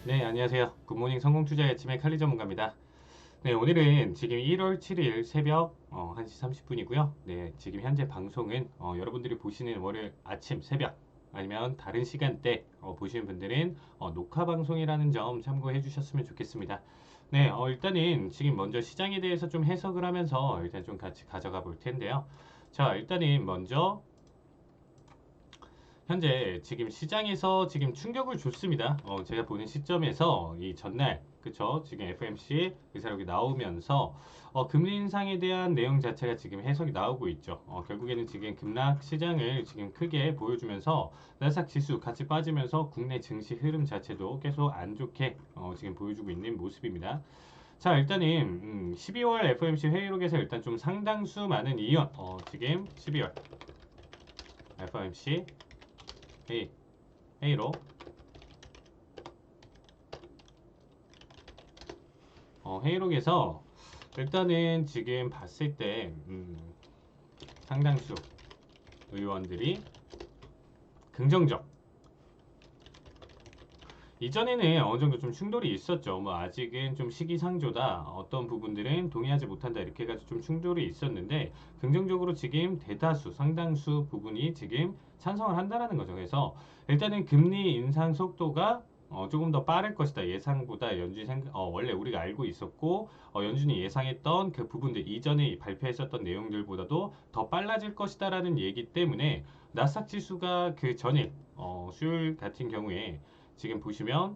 네, 안녕하세요. 굿모닝 성공투자의 아침의 칼리 전문가입니다. 네, 오늘은 지금 1월 7일 새벽 1시 30분이고요. 네, 지금 현재 방송은 여러분들이 보시는 월요일 아침 새벽 아니면 다른 시간대 보시는 분들은 녹화 방송이라는 점 참고해 주셨으면 좋겠습니다. 네, 일단은 지금 먼저 시장에 대해서 좀 해석을 하면서 일단 좀 같이 가져가 볼 텐데요. 자, 일단은 먼저 현재 지금 시장에서 지금 충격을 줬습니다. 제가 보는 시점에서 이 전날, 그쵸? 지금 FMC 의사록이 나오면서 금리 인상에 대한 내용 자체가 지금 해석이 나오고 있죠. 결국에는 지금 급락 시장을 지금 크게 보여주면서 나스닥 지수 같이 빠지면서 국내 증시 흐름 자체도 계속 안 좋게 지금 보여주고 있는 모습입니다. 자, 일단은 12월 FOMC 회의록에서 일단 좀 상당수 많은 이연, 지금 12월 FOMC 회의록 회의록에서 일단은 지금 봤을 때 상당수 의원들이 긍정적, 이전에는 어느 정도 좀 충돌이 있었죠. 뭐 아직은 좀 시기상조다, 어떤 부분들은 동의하지 못한다, 이렇게 해가지고 좀 충돌이 있었는데 긍정적으로 지금 대다수 상당수 부분이 지금 찬성을 한다라는 거죠. 그래서 일단은 금리 인상 속도가 조금 더 빠를 것이다. 예상보다 연준이 원래 우리가 알고 있었고 연준이 예상했던 그 부분들, 이전에 발표했었던 내용들보다도 더 빨라질 것이다라는 얘기 때문에 나스닥 지수가 그 전일 수요일 같은 경우에 지금 보시면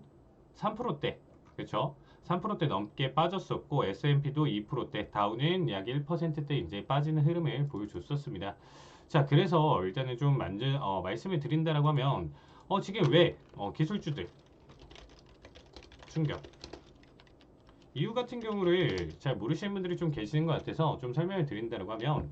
3%대, 그렇죠? 3%대 넘게 빠졌었고 S&P도 2%대, 다우는 약 1%대 이제 빠지는 흐름을 보여줬었습니다. 자, 그래서 일단은 좀 말씀을 드린다라고 하면 지금 왜 기술주들 충격, 이유 같은 경우를 잘 모르시는 분들이 좀 계시는 것 같아서 좀 설명을 드린다고 하면,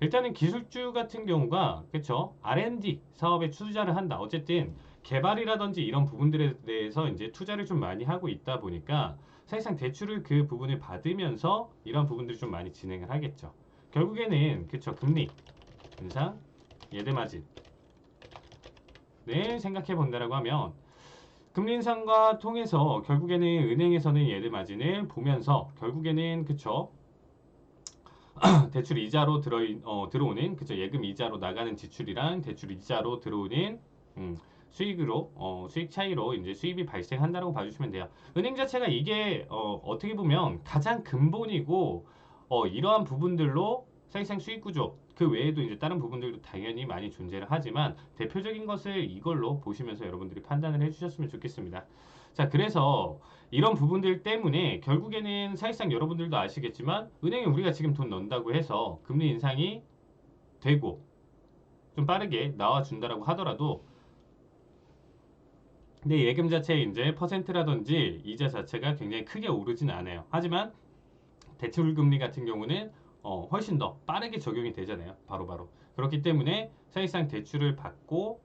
일단은 기술주 같은 경우가 그쵸, R&D 사업에 투자를 한다. 어쨌든 개발이라든지 이런 부분들에 대해서 이제 투자를 좀 많이 하고 있다 보니까 사실상 대출을 그 부분을 받으면서 이런 부분들을 좀 많이 진행을 하겠죠. 결국에는 그쵸, 금리 인상, 예대 마진을 생각해 본다라고 하면 금리 인상과 통해서 결국에는 은행에서는 예대 마진을 보면서 결국에는 그쵸, 대출 이자로 들어오는, 그쵸, 예금 이자로 나가는 지출이랑 대출 이자로 들어오는 수익으로 수익 차이로 이제 수입이 발생한다고 봐주시면 돼요. 은행 자체가 이게 어떻게 보면 가장 근본이고 이러한 부분들로 사실상 수익 구조 그 외에도 이제 다른 부분들도 당연히 많이 존재를 하지만 대표적인 것을 이걸로 보시면서 여러분들이 판단을 해주셨으면 좋겠습니다. 자, 그래서 이런 부분들 때문에 결국에는 사실상 여러분들도 아시겠지만 은행에 우리가 지금 돈 넣는다고 해서 금리 인상이 되고 좀 빠르게 나와준다라고 하더라도 근데 예금 자체 이제 퍼센트라든지 이자 자체가 굉장히 크게 오르진 않아요. 하지만 대출 금리 같은 경우는 훨씬 더 빠르게 적용이 되잖아요. 바로바로. 그렇기 때문에 사실상 대출을 받고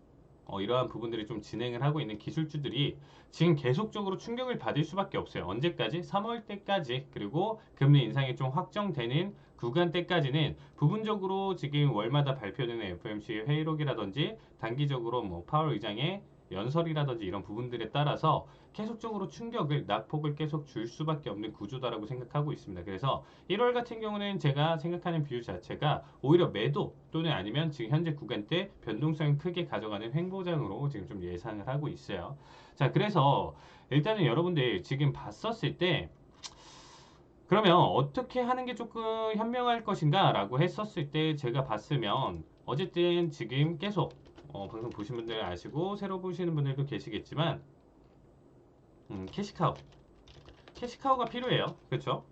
이러한 부분들이 좀 진행을 하고 있는 기술주들이 지금 계속적으로 충격을 받을 수밖에 없어요. 언제까지? 3월 때까지, 그리고 금리 인상이 좀 확정되는 구간 때까지는 부분적으로 지금 월마다 발표되는 FOMC 회의록이라든지 단기적으로 뭐 파월 의장의 연설이라든지 이런 부분들에 따라서 계속적으로 충격을, 낙폭을 계속 줄 수밖에 없는 구조다라고 생각하고 있습니다. 그래서 1월 같은 경우는 제가 생각하는 뷰 자체가 오히려 매도 또는 아니면 지금 현재 구간대 변동성을 크게 가져가는 횡보장으로 지금 좀 예상을 하고 있어요. 자, 그래서 일단은 여러분들 지금 봤었을 때 그러면 어떻게 하는 게 조금 현명할 것인가 라고 했었을 때 제가 봤으면 어쨌든 지금 계속 방송 보신 분들 아시고 새로 보시는 분들도 계시겠지만 캐시카우, 캐시카우가 필요해요. 그렇죠?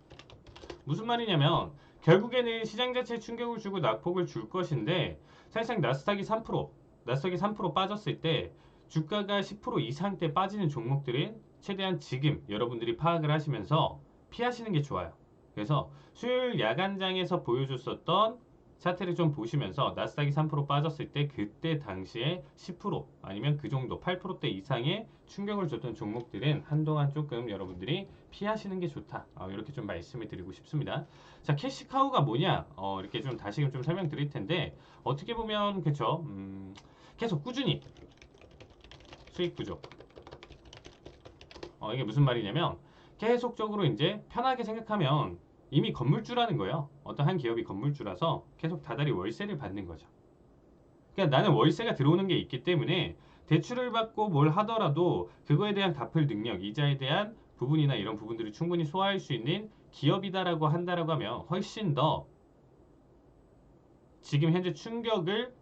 무슨 말이냐면 결국에는 시장 자체에 충격을 주고 낙폭을 줄 것인데 사실상 나스닥이 3% 빠졌을 때 주가가 10% 이상대 빠지는 종목들은 최대한 지금 여러분들이 파악을 하시면서 피하시는 게 좋아요. 그래서 수요일 야간장에서 보여줬었던 차트를 좀 보시면서 나스닥이 3% 빠졌을 때 그때 당시에 10% 아니면 그 정도 8%대 이상의 충격을 줬던 종목들은 한동안 조금 여러분들이 피하시는 게 좋다. 이렇게 좀 말씀을 드리고 싶습니다. 자, 캐시카우가 뭐냐? 이렇게 좀 다시 좀 설명드릴 텐데 어떻게 보면 그쵸? 계속 꾸준히 수익 구조 이게 무슨 말이냐면 계속적으로 이제 편하게 생각하면 이미 건물주라는 거예요. 어떤 한 기업이 건물주라서 계속 다달이 월세를 받는 거죠. 그러니까 나는 월세가 들어오는 게 있기 때문에 대출을 받고 뭘 하더라도 그거에 대한 갚을 능력, 이자에 대한 부분이나 이런 부분들을 충분히 소화할 수 있는 기업이다라고 한다라고 하면 훨씬 더 지금 현재 충격을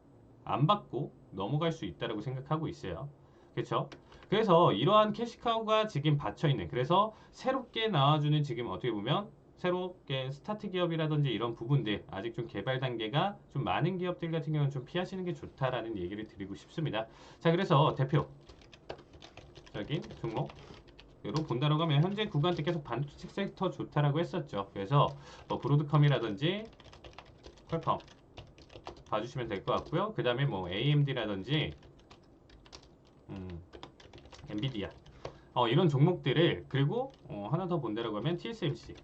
안 받고 넘어갈 수 있다라고 생각하고 있어요. 그렇죠? 그래서 이러한 캐시카우가 지금 받쳐 있는, 그래서 새롭게 나와주는, 지금 어떻게 보면 새롭게 스타트 기업이라든지 이런 부분들, 아직 좀 개발 단계가 좀 많은 기업들 같은 경우는 좀 피하시는 게 좋다라는 얘기를 드리고 싶습니다. 자, 그래서 대표적인 종목으로 본다라고 하면 현재 구간대 계속 반도체 섹터 좋다라고 했었죠. 그래서 뭐 브로드컴이라든지 퀄컴 봐주시면 될 것 같고요. 그 다음에 뭐 AMD라든지 엔비디아, 이런 종목들을, 그리고 하나 더 본다라고 하면 TSMC,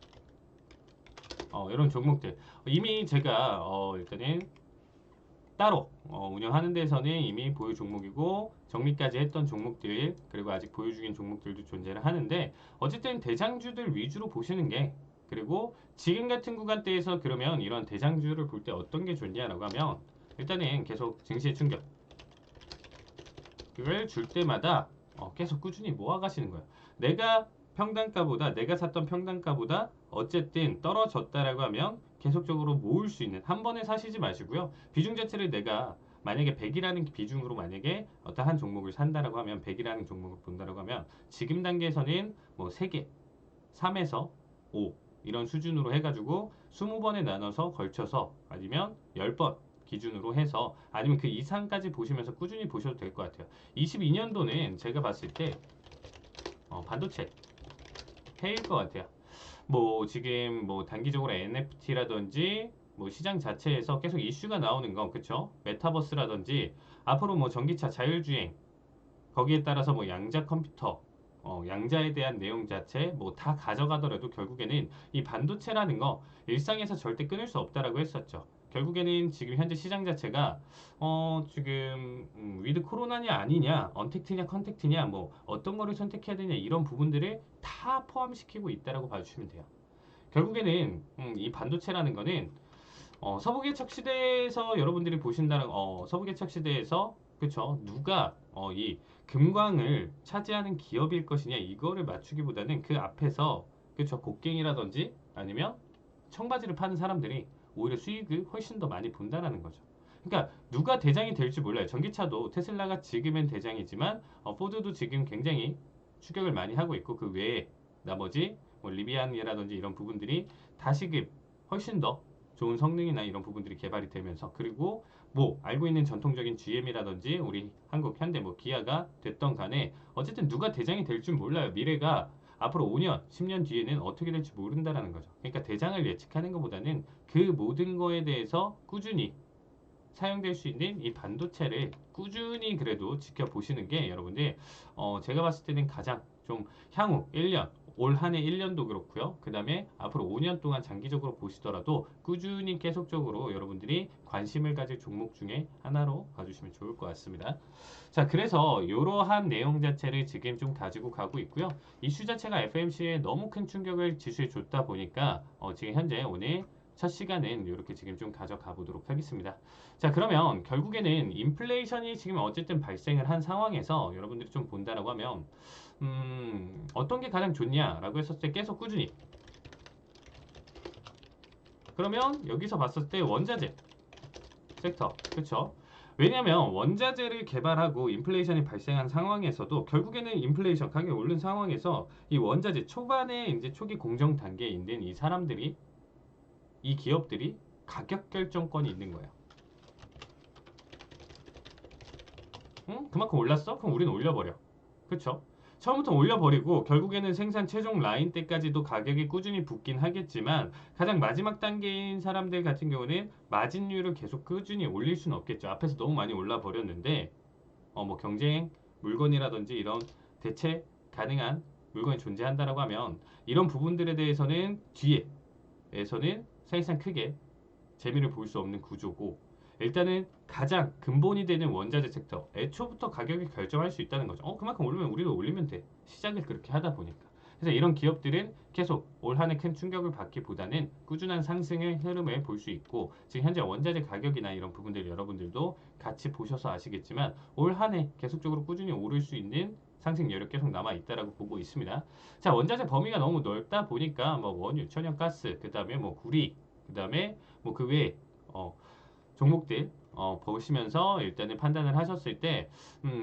이런 종목들 이미 제가 일단은 따로 운영하는 데서는 이미 보유 종목이고 정리까지 했던 종목들, 그리고 아직 보유 중인 종목들도 존재를 하는데, 어쨌든 대장주들 위주로 보시는 게, 그리고 지금 같은 구간대에서 그러면 이런 대장주를 볼 때 어떤 게 좋냐라고 하면, 일단은 계속 증시의 충격을 줄 때마다 계속 꾸준히 모아가시는 거예요. 내가 샀던 평단가보다 어쨌든 떨어졌다라고 하면 계속적으로 모을 수 있는, 한 번에 사시지 마시고요. 비중 자체를 내가 만약에 100이라는 비중으로 만약에 어떤 한 종목을 산다라고 하면, 100이라는 종목을 본다라고 하면 지금 단계에서는 뭐 3개, 3에서 5 이런 수준으로 해가지고 20번에 나눠서 걸쳐서, 아니면 10번 기준으로 해서, 아니면 그 이상까지 보시면서 꾸준히 보셔도 될 것 같아요. 22년도는 제가 봤을 때 반도체 해일 것 같아요. 뭐 지금 뭐 단기적으로 NFT라든지 뭐 시장 자체에서 계속 이슈가 나오는 건, 그쵸? 메타버스라든지 앞으로 뭐 전기차 자율주행, 거기에 따라서 뭐 양자 컴퓨터, 양자에 대한 내용 자체 뭐 다 가져가더라도 결국에는 이 반도체라는 거 일상에서 절대 끊을 수 없다라고 했었죠. 결국에는 지금 현재 시장 자체가 지금 위드 코로나냐 아니냐, 언택트냐 컨택트냐, 뭐 어떤 거를 선택해야 되냐, 이런 부분들을 다 포함시키고 있다라고 봐주시면 돼요. 결국에는 이 반도체라는 거는 서부개척 시대에서 여러분들이 보신다는, 서부개척 시대에서, 그쵸, 누가 이 금광을 차지하는 기업일 것이냐, 이거를 맞추기보다는 그 앞에서, 그쵸, 곡괭이라든지 아니면 청바지를 파는 사람들이 오히려 수익을 훨씬 더 많이 본다라는 거죠. 그러니까 누가 대장이 될지 몰라요. 전기차도 테슬라가 지금은 대장이지만 포드도 지금 굉장히 추격을 많이 하고 있고, 그 외에 나머지 뭐 리비안이라든지 이런 부분들이 다시금 훨씬 더 좋은 성능이나 이런 부분들이 개발이 되면서, 그리고 뭐 알고 있는 전통적인 GM이라든지 우리 한국 현대 뭐 기아가 됐던 간에 어쨌든 누가 대장이 될 줄 몰라요. 미래가 앞으로 5년, 10년 뒤에는 어떻게 될지 모른다라는 거죠. 그러니까 대장을 예측하는 것보다는 그 모든 거에 대해서 꾸준히 사용될 수 있는 이 반도체를 꾸준히 그래도 지켜보시는 게, 여러분들 제가 봤을 때는 가장 좀 향후 1년, 올 한 해 1년도 그렇고요. 그 다음에 앞으로 5년 동안 장기적으로 보시더라도 꾸준히 계속적으로 여러분들이 관심을 가질 종목 중에 하나로 봐주시면 좋을 것 같습니다. 자, 그래서 이러한 내용 자체를 지금 좀 가지고 가고 있고요. 이슈 자체가 FMC에 너무 큰 충격을 지수에 줬다 보니까 지금 현재 오늘 첫 시간은 이렇게 지금 좀 가져가 보도록 하겠습니다. 자, 그러면 결국에는 인플레이션이 지금 어쨌든 발생을 한 상황에서 여러분들이 좀 본다라고 하면 어떤 게 가장 좋냐라고 했었을 때 계속 꾸준히, 그러면 여기서 봤을 때 원자재 섹터, 그렇죠? 왜냐하면 원자재를 개발하고 인플레이션이 발생한 상황에서도 결국에는 인플레이션 가격이 오른 상황에서 이 원자재 초반에 이제 초기 공정 단계에 있는 이 사람들이, 이 기업들이 가격 결정권이 있는 거예요. 응? 그만큼 올랐어? 그럼 우리는 올려버려. 그쵸? 처음부터 올려버리고 결국에는 생산 최종 라인 때까지도 가격이 꾸준히 붙긴 하겠지만, 가장 마지막 단계인 사람들 같은 경우는 마진율을 계속 꾸준히 올릴 수는 없겠죠. 앞에서 너무 많이 올라버렸는데 뭐 경쟁 물건이라든지 이런 대체 가능한 물건이 존재한다라고 하면, 이런 부분들에 대해서는 뒤에에서는 사실상 크게 재미를 볼 수 없는 구조고, 일단은 가장 근본이 되는 원자재 섹터 애초부터 가격을 결정할 수 있다는 거죠. 그만큼 오르면 우리도 올리면 돼. 시작을 그렇게 하다 보니까. 그래서 이런 기업들은 계속 올 한해 큰 충격을 받기보다는 꾸준한 상승의 흐름을 볼 수 있고, 지금 현재 원자재 가격이나 이런 부분들 여러분들도 같이 보셔서 아시겠지만 올 한해 계속적으로 꾸준히 오를 수 있는 상승 여력 계속 남아 있다라고 보고 있습니다. 자, 원자재 범위가 너무 넓다 보니까 뭐 원유, 천연가스, 그다음에 뭐 구리, 그다음에 뭐 그 외에 종목들 보시면서 일단은 판단을 하셨을 때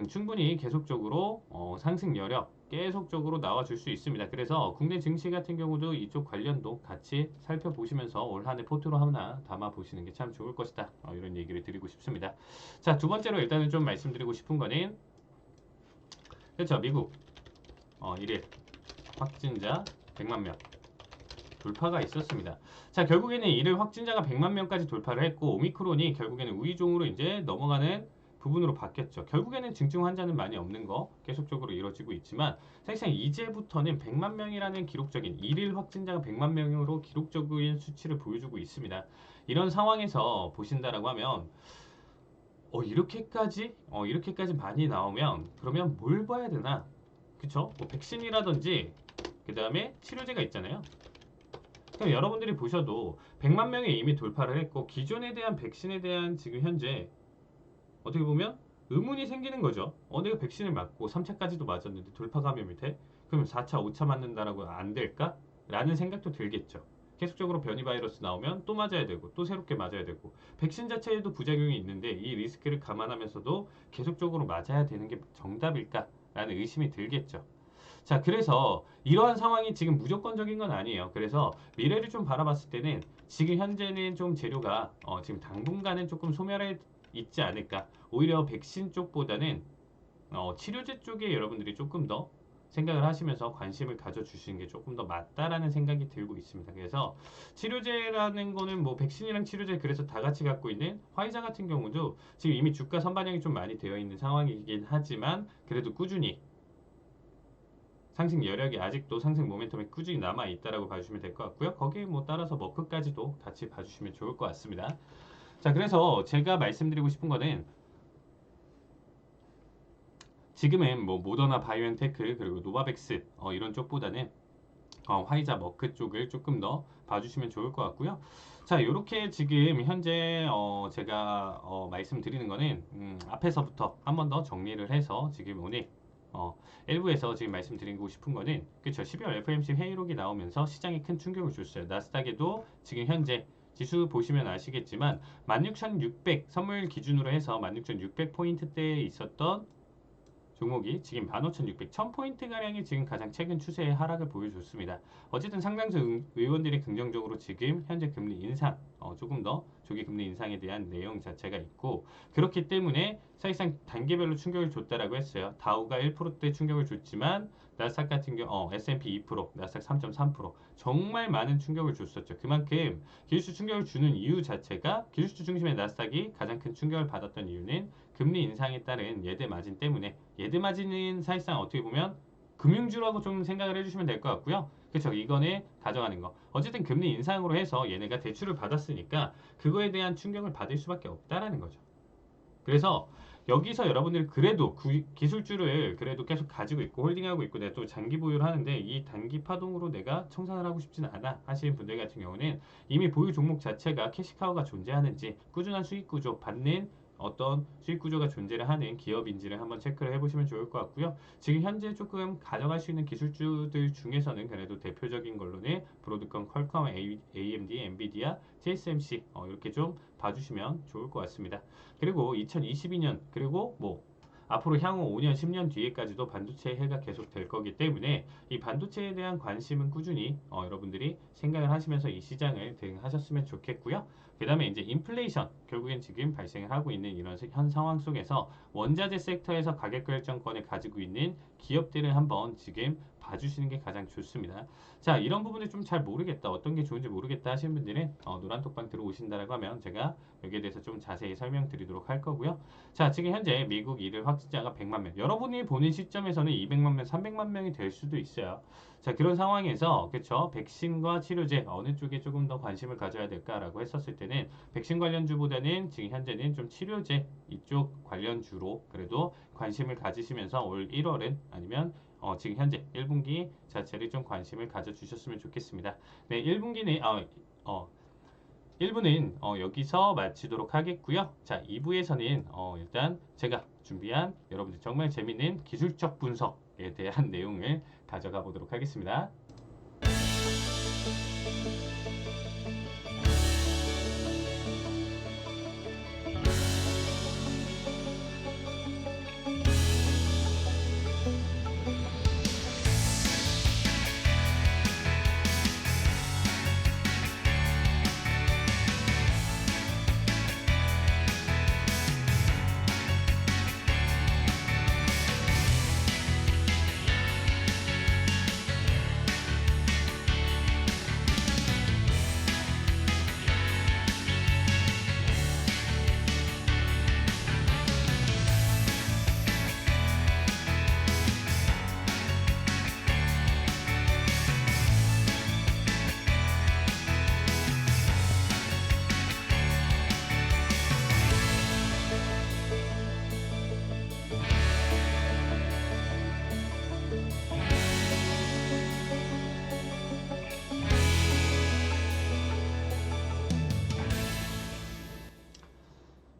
충분히 계속적으로 상승 여력 계속적으로 나와줄 수 있습니다. 그래서 국내 증시 같은 경우도 이쪽 관련도 같이 살펴보시면서 올 한해 포트로 하나 담아 보시는 게 참 좋을 것이다. 이런 얘기를 드리고 싶습니다. 자, 두 번째로 일단은 좀 말씀드리고 싶은 거는, 그렇죠, 미국 1일 확진자 100만 명 돌파가 있었습니다. 자, 결국에는 이를 확진자가 100만 명까지 돌파를 했고, 오미크론이 결국에는 우위종으로 이제 넘어가는 부분으로 바뀌었죠. 결국에는 증증 환자는 많이 없는 거 계속적으로 이루어지고 있지만, 사실상 이제부터는 100만 명이라는 기록적인 일일 확진자가 100만 명으로 기록적인 수치를 보여주고 있습니다. 이런 상황에서 보신다라고 하면 이렇게까지 많이 나오면 그러면 뭘 봐야 되나? 그쵸? 뭐 백신이라든지 그 다음에 치료제가 있잖아요. 그럼 여러분들이 보셔도 100만 명이 이미 돌파를 했고, 기존에 대한 백신에 대한 지금 현재 어떻게 보면 의문이 생기는 거죠. 내가 백신을 맞고 3차까지도 맞았는데 돌파 감염이 돼? 그럼 4차, 5차 맞는다라고 안 될까? 라는 생각도 들겠죠. 계속적으로 변이 바이러스 나오면 또 맞아야 되고 또 새롭게 맞아야 되고, 백신 자체에도 부작용이 있는데 이 리스크를 감안하면서도 계속적으로 맞아야 되는 게 정답일까? 라는 의심이 들겠죠. 자, 그래서 이러한 상황이 지금 무조건적인 건 아니에요. 그래서 미래를 좀 바라봤을 때는 지금 현재는 좀 재료가 지금 당분간은 조금 소멸해 있지 않을까. 오히려 백신 쪽보다는 치료제 쪽에 여러분들이 조금 더 생각을 하시면서 관심을 가져주시는 게 조금 더 맞다라는 생각이 들고 있습니다. 그래서 치료제라는 거는 뭐 백신이랑 치료제, 그래서 다 같이 갖고 있는 화이자 같은 경우도 지금 이미 주가 선반영이 좀 많이 되어 있는 상황이긴 하지만, 그래도 꾸준히 상승 여력이 아직도 상승 모멘텀이 꾸준히 남아 있다라고 봐주시면 될 것 같고요. 거기에 뭐 따라서 머크까지도 같이 봐주시면 좋을 것 같습니다. 자, 그래서 제가 말씀드리고 싶은 거는, 지금은 뭐 모더나, 바이오엔테크, 그리고 노바백스 이런 쪽보다는 화이자, 머크 쪽을 조금 더 봐주시면 좋을 것 같고요. 자, 이렇게 지금 현재 제가 말씀드리는 거는 앞에서부터 한 번 더 정리를 해서 지금 오늘 일부에서 지금 말씀드리고 싶은 거는, 그쵸, 12월 FOMC 회의록이 나오면서 시장에 큰 충격을 줬어요. 나스닥에도 지금 현재 지수 보시면 아시겠지만 16,600 선물 기준으로 해서 16,600포인트대에 있었던 종목이 지금 15,600, 1000포인트가량이 지금 가장 최근 추세의 하락을 보여줬습니다. 어쨌든 상당수 의원들이 긍정적으로 지금 현재 금리 인상, 조금 더 조기 금리 인상에 대한 내용 자체가 있고, 그렇기 때문에 사실상 단계별로 충격을 줬다라고 했어요. 다우가 1%대 충격을 줬지만 나스닥 같은 경우 S&P 2%, 나스닥 3.3% 정말 많은 충격을 줬었죠. 그만큼 기술주 충격을 주는 이유 자체가, 기술주 중심의 나스닥이 가장 큰 충격을 받았던 이유는 금리 인상에 따른 예대 마진 때문에, 예대 마진은 사실상 어떻게 보면 금융주라고 좀 생각을 해주시면 될 것 같고요. 그렇죠. 이거는 가져가는 거. 어쨌든 금리 인상으로 해서 얘네가 대출을 받았으니까 그거에 대한 충격을 받을 수밖에 없다라는 거죠. 그래서 여기서 여러분들이 그래도 기술주를 그래도 계속 가지고 있고 홀딩하고 있고 내가 또 장기 보유를 하는데 이 단기 파동으로 내가 청산을 하고 싶지는 않아 하시는 분들 같은 경우는, 이미 보유 종목 자체가 캐시카우가 존재하는지, 꾸준한 수익 구조 받는 어떤 수익 구조가 존재를 하는 기업인지를 한번 체크를 해보시면 좋을 것 같고요. 지금 현재 조금 가져갈 수 있는 기술주들 중에서는 그래도 대표적인 걸로는 브로드컴, 퀄컴, AMD, 엔비디아, TSMC 이렇게 좀 봐주시면 좋을 것 같습니다. 그리고 2022년, 그리고 뭐 앞으로 향후 5년, 10년 뒤에까지도 반도체 해가 계속 될 거기 때문에 이 반도체에 대한 관심은 꾸준히 여러분들이 생각을 하시면서 이 시장을 대응하셨으면 좋겠고요. 그 다음에 이제 인플레이션, 결국엔 지금 발생을 하고 있는 이런 현 상황 속에서 원자재 섹터에서 가격 결정권을 가지고 있는 기업들을 한번 지금 봐주시는 게 가장 좋습니다. 자, 이런 부분을 좀 잘 모르겠다, 어떤 게 좋은지 모르겠다 하시는 분들은 노란톡방 들어오신다라고 하면 제가 여기에 대해서 좀 자세히 설명드리도록 할 거고요. 자, 지금 현재 미국 일일 확진자가 100만 명, 여러분이 보는 시점에서는 200만 명, 300만 명이 될 수도 있어요. 자, 그런 상황에서 그쵸, 백신과 치료제 어느 쪽에 조금 더 관심을 가져야 될까라고 했었을 때는 때는 백신 관련주보다는 지금 현재는 좀 치료제 이쪽 관련주로 그래도 관심을 가지시면서 올 1월은 아니면 지금 현재 1분기 자체를 좀 관심을 가져주셨으면 좋겠습니다. 네, 1부는 여기서 마치도록 하겠고요. 자, 2부에서는 일단 제가 준비한 여러분들 정말 재밌는 기술적 분석에 대한 내용을 가져가 보도록 하겠습니다.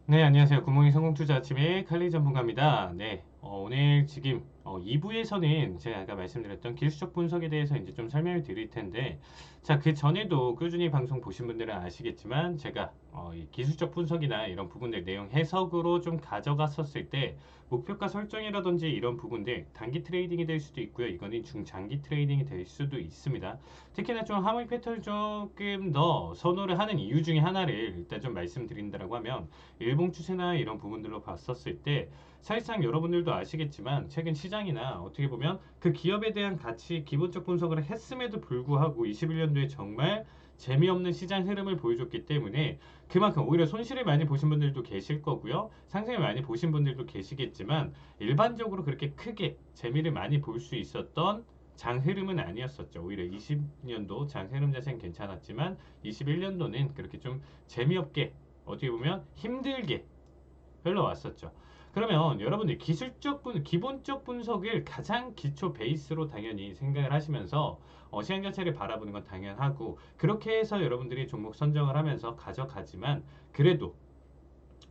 네, 안녕하세요. 굿모닝 성공투자 아침의 칼리 전문가입니다. 네, 오늘 지금 2부에서는 제가 아까 말씀드렸던 기술적 분석에 대해서 이제 좀 설명을 드릴 텐데, 자, 그 전에도 꾸준히 방송 보신 분들은 아시겠지만, 제가 이 기술적 분석이나 이런 부분들 내용 해석으로 좀 가져갔었을 때, 목표가 설정이라든지 이런 부분들 단기 트레이딩이 될 수도 있고요. 이거는 중장기 트레이딩이 될 수도 있습니다. 특히나 좀 하모닉 패턴을 조금 더 선호를 하는 이유 중에 하나를 일단 좀 말씀드린다라고 하면, 일봉 추세나 이런 부분들로 봤었을 때 사실상 여러분들도 아시겠지만 최근 시장이나 어떻게 보면 그 기업에 대한 가치 기본적 분석을 했음에도 불구하고 21년도에 정말 재미없는 시장 흐름을 보여줬기 때문에 그만큼 오히려 손실을 많이 보신 분들도 계실 거고요. 상승을 많이 보신 분들도 계시겠지만 일반적으로 그렇게 크게 재미를 많이 볼 수 있었던 장 흐름은 아니었었죠. 오히려 20년도 장 흐름 자체는 괜찮았지만 21년도는 그렇게 좀 재미없게 어떻게 보면 힘들게 흘러왔었죠. 그러면 여러분들 기본적 분석을 가장 기초 베이스로 당연히 생각을 하시면서 시장 자체를 바라보는 건 당연하고 그렇게 해서 여러분들이 종목 선정을 하면서 가져가지만 그래도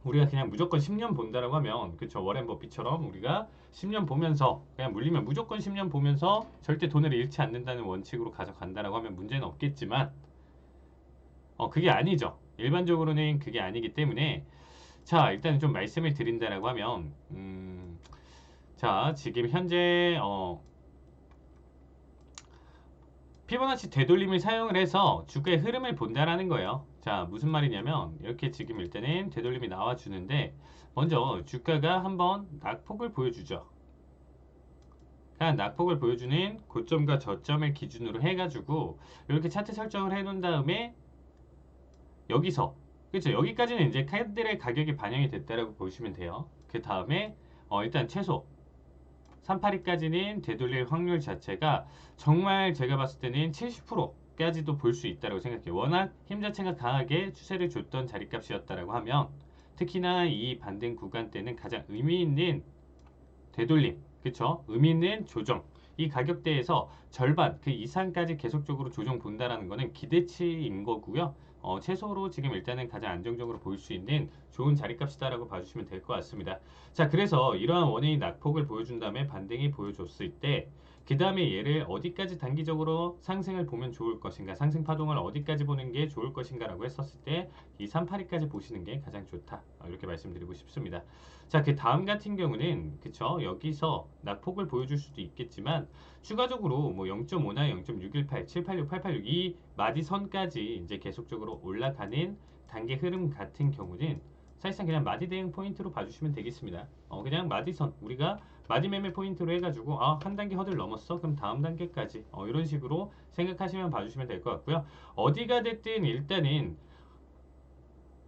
우리가 그냥 무조건 10년 본다라고 하면 그쵸 워렌 버핏처럼 우리가 10년 보면서 그냥 물리면 무조건 10년 보면서 절대 돈을 잃지 않는다는 원칙으로 가져간다라고 하면 문제는 없겠지만 그게 아니죠. 일반적으로는 그게 아니기 때문에 자 일단 좀 말씀을 드린다라고 하면 자 지금 현재 피보나치 되돌림을 사용을 해서 주가의 흐름을 본다라는 거예요. 자 무슨 말이냐면 이렇게 지금 일단은 되돌림이 나와주는데 먼저 주가가 한번 낙폭을 보여주죠. 낙폭을 보여주는 고점과 저점을 기준으로 해가지고 이렇게 차트 설정을 해놓은 다음에 여기서 그렇죠. 여기까지는 이제 카드들의 가격이 반영이 됐다라고 보시면 돼요. 그 다음에 일단 최소 382까지는 되돌릴 확률 자체가 정말 제가 봤을 때는 70%까지도 볼 수 있다고 생각해요. 워낙 힘 자체가 강하게 추세를 줬던 자리값이었다라고 하면 특히나 이 반등 구간 때는 가장 의미 있는 되돌림, 그쵸? 의미 있는 조정. 이 가격대에서 절반 그 이상까지 계속적으로 조정 본다라는 거는 기대치인 거고요. 최소로 지금 일단은 가장 안정적으로 보일 수 있는 좋은 자리값이다라고 봐주시면 될 것 같습니다. 자, 그래서 이러한 원웨이 낙폭을 보여준 다음에 반등이 보여줬을 때, 그 다음에 얘를 어디까지 단기적으로 상승을 보면 좋을 것인가, 상승 파동을 어디까지 보는 게 좋을 것인가라고 했었을 때, 이 382까지 보시는 게 가장 좋다. 이렇게 말씀드리고 싶습니다. 자, 그 다음 같은 경우는, 그쵸, 여기서 낙폭을 보여줄 수도 있겠지만, 추가적으로 뭐 0.5나 0.618, 786, 886 이 마디선까지 이제 계속적으로 올라가는 단계 흐름 같은 경우는 사실상 그냥 마디 대응 포인트로 봐주시면 되겠습니다. 그냥 마디선 우리가 마디 매매 포인트로 해가지고 한 단계 허들 넘었어 그럼 다음 단계까지 이런 식으로 생각하시면 봐주시면 될 것 같고요. 어디가 됐든 일단은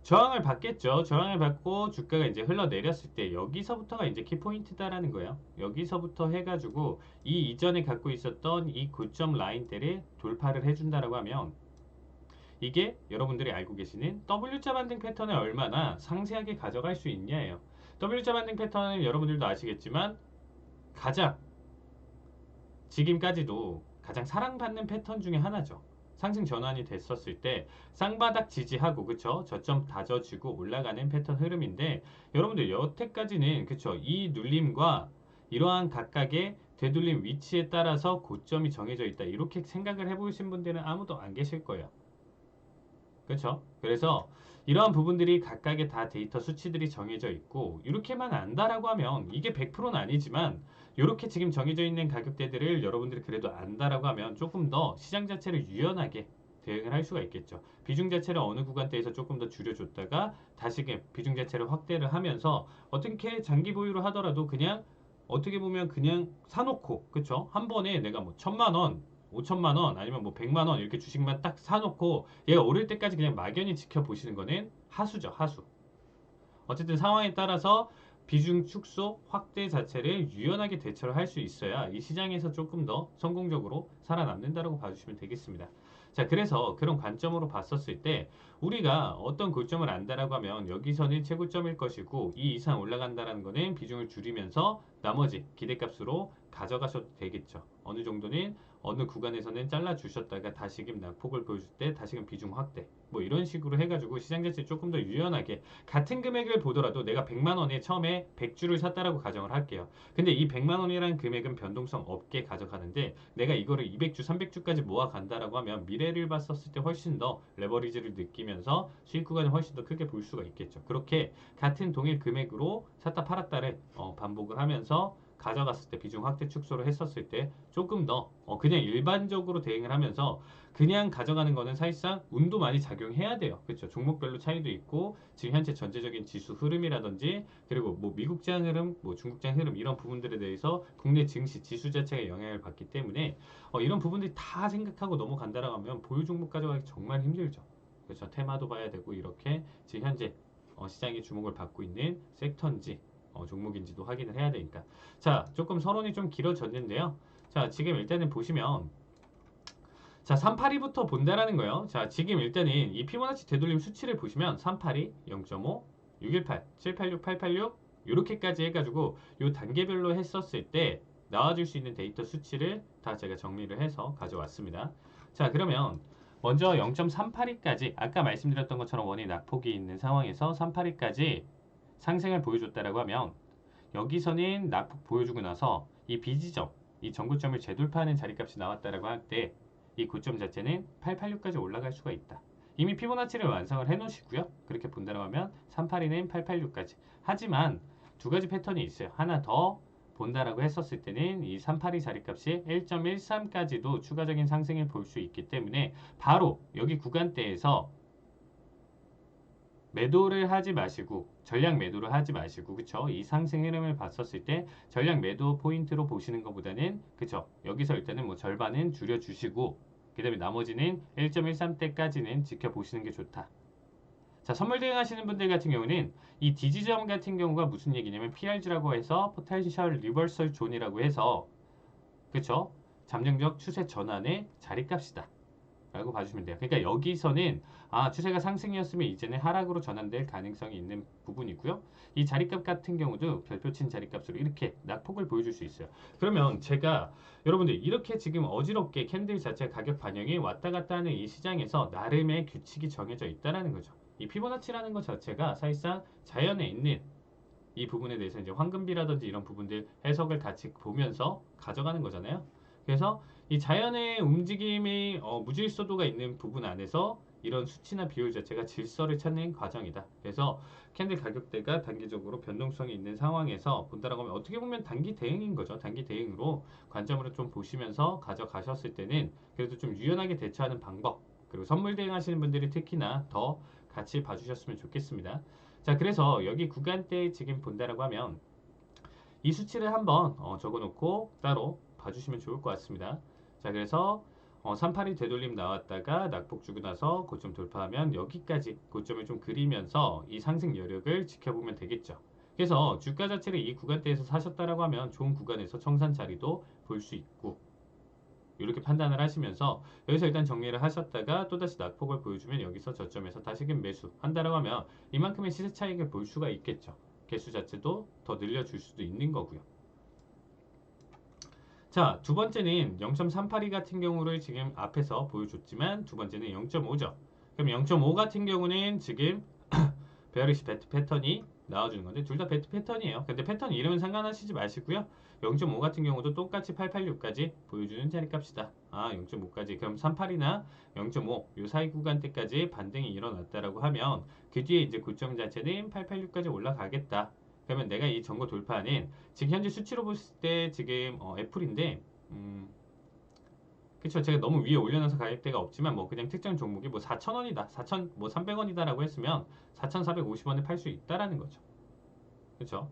저항을 받겠죠. 저항을 받고 주가가 이제 흘러내렸을 때 여기서부터가 이제 키포인트다라는 거예요. 여기서부터 해가지고 이 이전에 갖고 있었던 이 고점 라인대를 돌파를 해준다라고 하면 이게 여러분들이 알고 계시는 W자 반등 패턴을 얼마나 상세하게 가져갈 수 있냐예요. W자 반등 패턴은 여러분들도 아시겠지만 가장 지금까지도 가장 사랑받는 패턴 중에 하나죠. 상승 전환이 됐었을 때 쌍바닥 지지하고 그쵸? 저점 다져주고 올라가는 패턴 흐름인데 여러분들 여태까지는 그쵸? 이 눌림과 이러한 각각의 되돌림 위치에 따라서 고점이 정해져 있다. 이렇게 생각을 해보신 분들은 아무도 안 계실 거예요. 그렇죠? 그래서 이러한 부분들이 각각의 다 데이터 수치들이 정해져 있고 이렇게만 안다라고 하면 이게 100%는 아니지만 이렇게 지금 정해져 있는 가격대들을 여러분들이 그래도 안다라고 하면 조금 더 시장 자체를 유연하게 대응을 할 수가 있겠죠. 비중 자체를 어느 구간대에서 조금 더 줄여줬다가 다시금 비중 자체를 확대를 하면서 어떻게 장기 보유를 하더라도 그냥 어떻게 보면 그냥 사놓고 그쵸? 한 번에 내가 뭐 1,000만 원 5천만 원 아니면 뭐 100만 원 이렇게 주식만 딱 사놓고 얘가 오를 때까지 그냥 막연히 지켜보시는 거는 하수죠, 하수. 어쨌든 상황에 따라서 비중 축소, 확대 자체를 유연하게 대처를 할 수 있어야 이 시장에서 조금 더 성공적으로 살아남는다고 봐주시면 되겠습니다. 자, 그래서 그런 관점으로 봤었을 때 우리가 어떤 고점을 안다라고 하면 여기서는 최고점일 것이고 이 이상 올라간다라는 거는 비중을 줄이면서 나머지 기대값으로 가져가셔도 되겠죠. 어느 정도는 어느 구간에서는 잘라 주셨다가 다시금 낙폭을 보여줄 때 다시금 비중 확대 뭐 이런 식으로 해가지고 시장 자체 조금 더 유연하게 같은 금액을 보더라도 내가 100만 원에 처음에 100주를 샀다라고 가정을 할게요. 근데 이 100만 원이라는 금액은 변동성 없게 가져가는데 내가 이거를 200주, 300주까지 모아 간다라고 하면 미래를 봤었을 때 훨씬 더 레버리지를 느끼면서 수익 구간을 훨씬 더 크게 볼 수가 있겠죠. 그렇게 같은 동일 금액으로 샀다 팔았다를 반복을 하면서 가져갔을 때 비중 확대 축소를 했었을 때 조금 더 그냥 일반적으로 대응을 하면서 그냥 가져가는 거는 사실상 운도 많이 작용해야 돼요. 그렇죠? 종목별로 차이도 있고 지금 현재 전체적인 지수 흐름이라든지 그리고 뭐 미국장 흐름, 뭐 중국장 흐름 이런 부분들에 대해서 국내 증시 지수 자체가 영향을 받기 때문에 이런 부분들이 다 생각하고 넘어간다라고 하면 보유 종목 가져가기 정말 힘들죠. 그렇죠? 테마도 봐야 되고 이렇게 지금 현재 시장의 주목을 받고 있는 섹터인지 종목인지도 확인을 해야 되니까. 자, 조금 서론이 좀 길어졌는데요. 자, 지금 일단은 보시면 자, 382부터 본다라는 거예요. 자, 지금 일단은 이 피보나치 되돌림 수치를 보시면 382, 0.5, 618, 786, 886 이렇게까지 해가지고 이 단계별로 했었을 때 나와줄 수 있는 데이터 수치를 다 제가 정리를 해서 가져왔습니다. 자, 그러면 먼저 0.382까지 아까 말씀드렸던 것처럼 원이 낙폭이 있는 상황에서 382까지 상승을 보여줬다라고 하면 여기서는 낙폭 보여주고 나서 이 B지점, 이 전고점을 재돌파하는 자리값이 나왔다라고 할 때 이 고점 자체는 886까지 올라갈 수가 있다. 이미 피보나치를 완성을 해 놓으시고요. 그렇게 본다라고 하면 382는 886까지. 하지만 두 가지 패턴이 있어요. 하나 더 본다라고 했었을 때는 이 382 자리값이 1.13까지도 추가적인 상승을 볼 수 있기 때문에 바로 여기 구간대에서 매도를 하지 마시고 전량 매도를 하지 마시고 그쵸? 이 상승 흐름을 봤었을 때 전량 매도 포인트로 보시는 것보다는 그쵸? 여기서 일단은 뭐 절반은 줄여 주시고 그 다음에 나머지는 1.13대까지는 지켜보시는 게 좋다. 자, 선물 대응 하시는 분들 같은 경우는 이 D지점 같은 경우가 무슨 얘기냐면 PRG라고 해서 포텐셜 리버설 존이라고 해서 그쵸? 잠정적 추세 전환의 자리값이다 라고 봐주시면 돼요. 그러니까 여기서는 추세가 상승이었으면 이제는 하락으로 전환될 가능성이 있는 부분이고요. 이 자리값 같은 경우도 별표친 자리값으로 이렇게 낙폭을 보여줄 수 있어요. 그러면 제가 여러분들 이렇게 지금 어지럽게 캔들 자체 가격 반영이 왔다 갔다 하는 이 시장에서 나름의 규칙이 정해져 있다는 거죠. 이 피보나치라는 것 자체가 사실상 자연에 있는 이 부분에 대해서 이제 황금비라든지 이런 부분들 해석을 같이 보면서 가져가는 거잖아요. 그래서 이 자연의 움직임이 무질서도가 있는 부분 안에서 이런 수치나 비율 자체가 질서를 찾는 과정이다. 그래서 캔들 가격대가 단기적으로 변동성이 있는 상황에서 본다라고 하면 어떻게 보면 단기 대응인 거죠. 단기 대응으로 관점으로 좀 보시면서 가져가셨을 때는 그래도 좀 유연하게 대처하는 방법 그리고 선물 대응 하시는 분들이 특히나 더 같이 봐주셨으면 좋겠습니다. 자, 그래서 여기 구간대 지금 본다라고 하면 이 수치를 한번 적어놓고 따로 봐주시면 좋을 것 같습니다. 자, 그래서 38이 되돌림 나왔다가 낙폭 주고 나서 고점 돌파하면 여기까지 고점을 좀 그리면서 이 상승 여력을 지켜보면 되겠죠. 그래서 주가 자체를 이 구간대에서 사셨다라고 하면 좋은 구간에서 청산 자리도 볼 수 있고 이렇게 판단을 하시면서 여기서 일단 정리를 하셨다가 또다시 낙폭을 보여주면 여기서 저점에서 다시금 매수 한다라고 하면 이만큼의 시세 차익을 볼 수가 있겠죠. 개수 자체도 더 늘려줄 수도 있는 거고요. 자, 두 번째는 0.382 같은 경우를 지금 앞에서 보여줬지만 두 번째는 0.5죠. 그럼 0.5 같은 경우는 지금 베어리시 배트 패턴이 나와주는 건데 둘 다 배트 패턴이에요. 근데 패턴 이름은 상관하시지 마시고요. 0.5 같은 경우도 똑같이 886까지 보여주는 자리값이다. 0.5까지. 그럼 38이나 0.5 요 사이 구간대까지 반등이 일어났다라고 하면 그 뒤에 이제 고점 자체는 886까지 올라가겠다. 그러면 내가 이 전고 돌파는 지금 현재 수치로 봤을 때 지금 애플인데 그쵸. 제가 너무 위에 올려놔서 가격대가 없지만 뭐 그냥 특정 종목이 뭐 4,000원이다, 4,000, 뭐 300원이다라고 했으면 4,450원에 팔 수 있다라는 거죠. 그쵸.